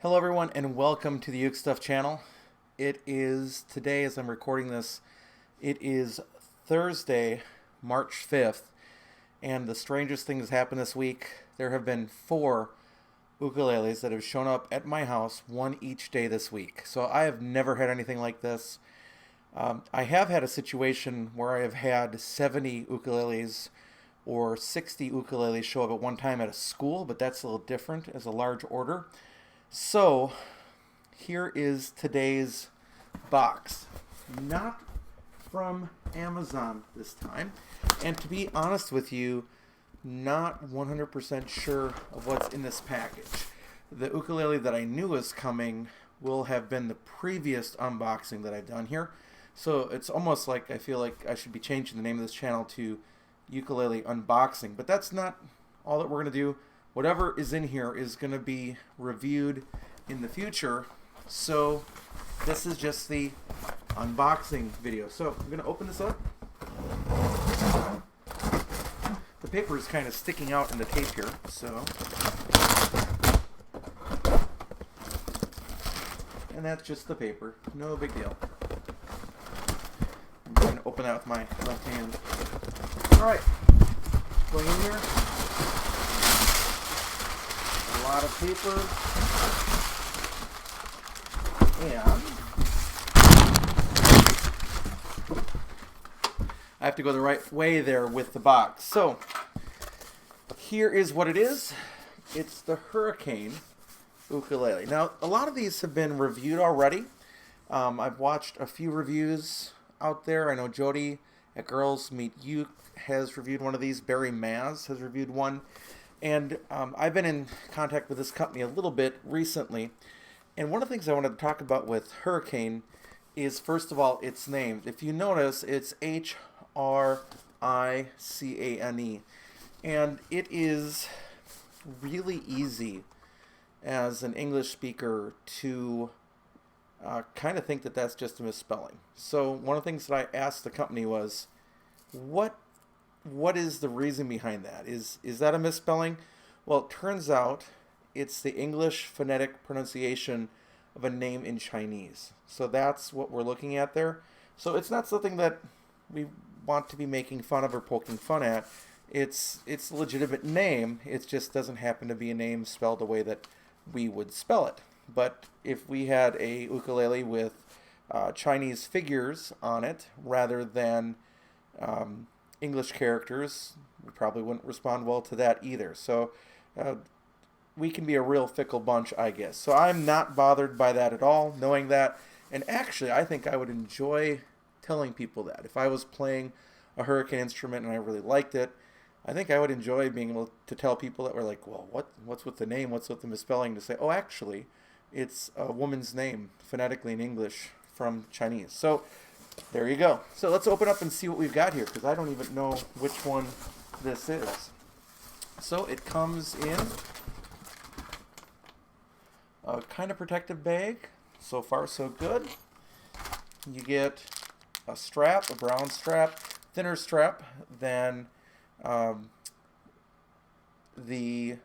Hello everyone and welcome to the UkeStuff channel. It is today, as I'm recording this, it is Thursday, March 5th, and the strangest thing has happened this week. There have been 4 ukuleles that have shown up at my house, one each day this week. So I have never had anything like this. I have had a situation where I have had 70 ukuleles or 60 ukuleles show up at one time at a school, but that's a little different as a large order. So, here is today's box. Not from Amazon this time. And to be honest with you, not 100% sure of what's in this package. The ukulele that I knew was coming will have been the previous unboxing that I've done here. So it's almost like I feel like I should be changing the name of this channel to Ukulele Unboxing. But that's not all that we're going to do. Whatever is in here is going to be reviewed in the future, so this is just the unboxing video. So I'm going to open this up. The paper is kind of sticking out in the tape here, so. And that's just the paper, no big deal. I'm going to open that with my left hand. Alright, going in here. A lot of paper, and I have to go the right way there with the box. So here is what it is. It's the Hricane ukulele. Now a lot of these have been reviewed already. I've watched a few reviews out there. I know Jody at Girls Meet Uke has reviewed one of these. Barry Maz has reviewed one. And I've been in contact with this company a little bit recently. And one of the things I wanted to talk about with Hricane is, first of all, its name. If you notice, it's H-R-I-C-A-N-E. And it is really easy as an English speaker to kind of think that that's just a misspelling. So one of the things that I asked the company was, what is the reason behind that? Is that a misspelling? Well, it turns out it's the English phonetic pronunciation of a name in Chinese. So that's what we're looking at there. So it's not something that we want to be making fun of or poking fun at. It's a legitimate name. It just doesn't happen to be a name spelled the way that we would spell it. But if we had a ukulele with Chinese figures on it rather than English characters, we probably wouldn't respond well to that either. So we can be a real fickle bunch, I guess. So I'm not bothered by that at all, knowing that. And actually, I think I would enjoy telling people that. If I was playing a Hricane instrument and I really liked it, I think I would enjoy being able to tell people that were like, well, what's with the name? What's with the misspelling? To say, oh, actually, it's a woman's name phonetically in English from Chinese. So there you go. So let's open up and see what we've got here, because I don't even know which one this is. So it comes in a kind of protective bag. So far, so good. You get a strap, a brown strap, thinner strap than the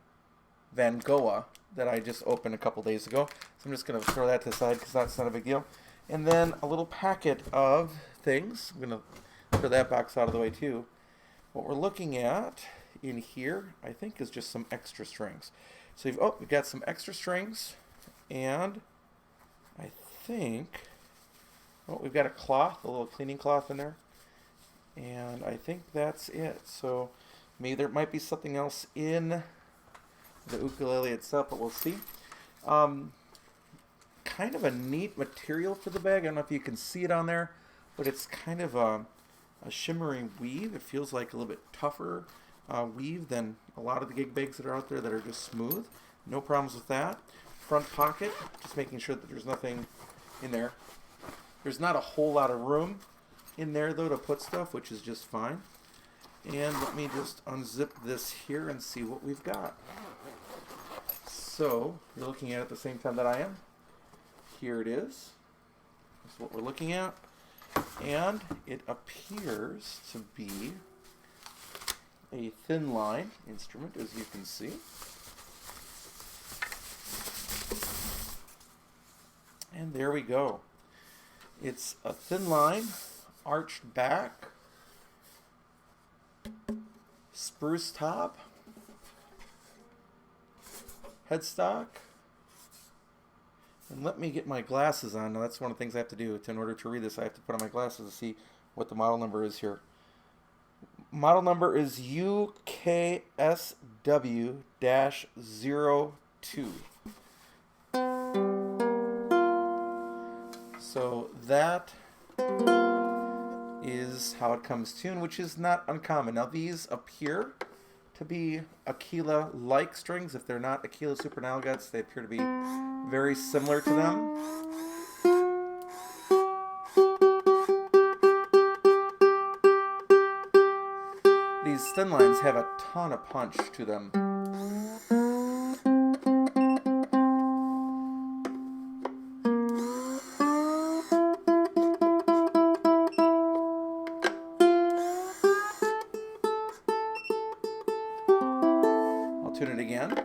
Van Gogh that I just opened a couple days ago. So I'm just going to throw that to the side because that's not a big deal. And then a little packet of things. I'm going to throw that box out of the way too. What we're looking at in here, I think, is just some extra strings. So we've got some extra strings, and I think, we've got a cloth, a little cleaning cloth in there, and I think that's it. So maybe there might be something else in the ukulele itself, but we'll see. Kind of a neat material for the bag. I don't know if you can see it on there, but it's kind of a shimmering weave. It feels like a little bit tougher weave than a lot of the gig bags that are out there that are just smooth. No problems with that. Front pocket, just making sure that there's nothing in there. There's not a whole lot of room in there though to put stuff, which is just fine. And let me just unzip this here and see what we've got. So you're looking at it at the same time that I am. Here it is. That's what we're looking at. And it appears to be a thin line instrument, as you can see. And there we go. It's a thin line, arched back, spruce top, headstock. And let me get my glasses on. Now that's one of the things I have to do. In order to read this, I have to put on my glasses to see what the model number is here. Model number is UKSW-02. So that is how it comes tuned, which is not uncommon. Now these appear to be Aquila-like strings. If they're not Aquila supernalgets, they appear to be very similar to them. These thin lines have a ton of punch to them. I'll tune it again.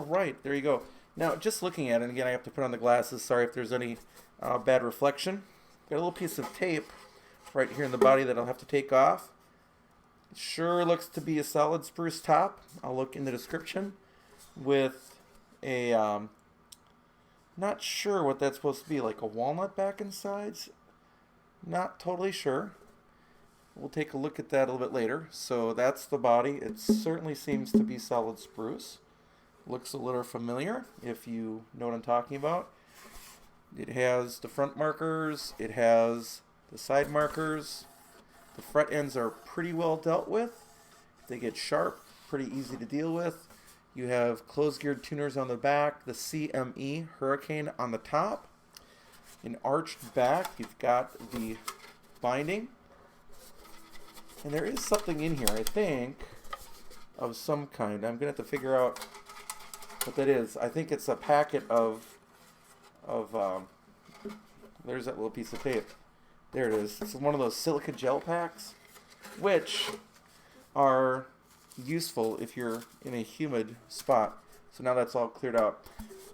Right, there you go. Now, just looking at it, and again, I have to put on the glasses. Sorry if there's any bad reflection. Got a little piece of tape right here in the body that I'll have to take off. It sure looks to be a solid spruce top. I'll look in the description with a, not sure what that's supposed to be, like a walnut back and sides. Not totally sure. We'll take a look at that a little bit later. So that's the body. It certainly seems to be solid spruce. Looks a little familiar if you know what I'm talking about. It has the front markers, it has the side markers. The fret ends are pretty well dealt with. If they get sharp, pretty easy to deal with. You have closed geared tuners on the back, the CME Hricane on the top. An arched back, you've got the binding. And there is something in here, I think, of some kind. I'm going to have to figure out what that is. I think it's a packet of there's that little piece of tape. There it is. It's one of those silica gel packs, which are useful if you're in a humid spot. So now that's all cleared out.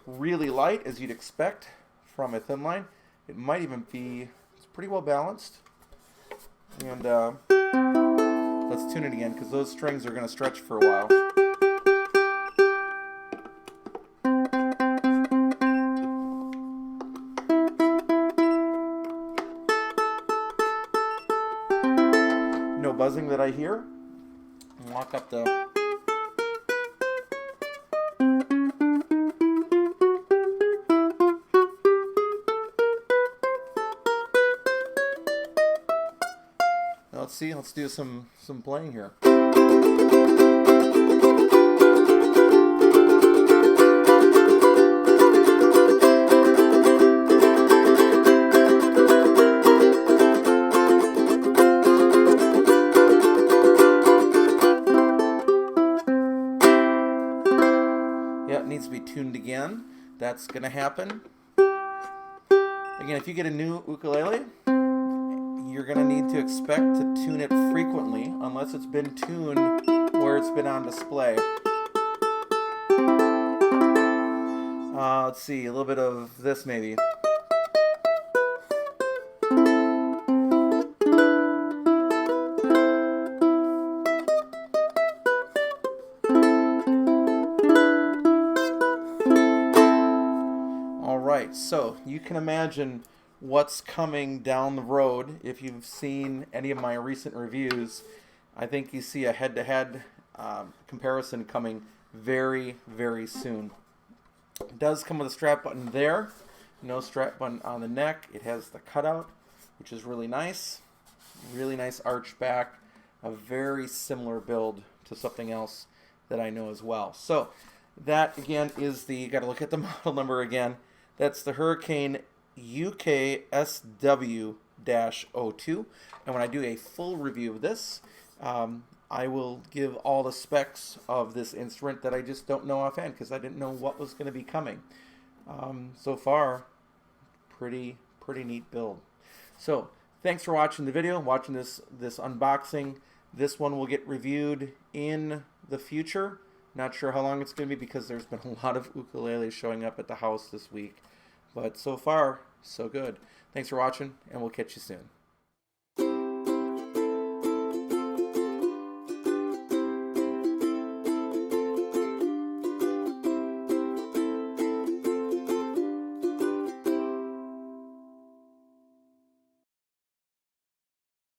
Really light, as you'd expect from a thin line. It might even be, it's pretty well balanced. And let's tune it again, because those strings are going to stretch for a while. No buzzing that I hear. Lock up the... Now let's see, let's do some playing here. Needs to be tuned again. That's going to happen. Again, if you get a new ukulele, you're going to need to expect to tune it frequently unless it's been tuned where it's been on display. Let's see, a little bit of this maybe. So you can imagine what's coming down the road. If you've seen any of my recent reviews, I think you see a head-to-head comparison coming very, very soon. It does come with a strap button there. No strap button on the neck. It has the cutout, which is really nice. Really nice arch back. A very similar build to something else that I know as well. So that, again, is the, you got to look at the model number again. That's the Hricane UKSW-02. And when I do a full review of this, I will give all the specs of this instrument that I just don't know offhand because I didn't know what was going to be coming. So far, pretty neat build. So thanks for watching the video, watching this unboxing. This one will get reviewed in the future. Not sure how long it's going to be because there's been a lot of ukuleles showing up at the house this week. But so far, so good. Thanks for watching, and we'll catch you soon.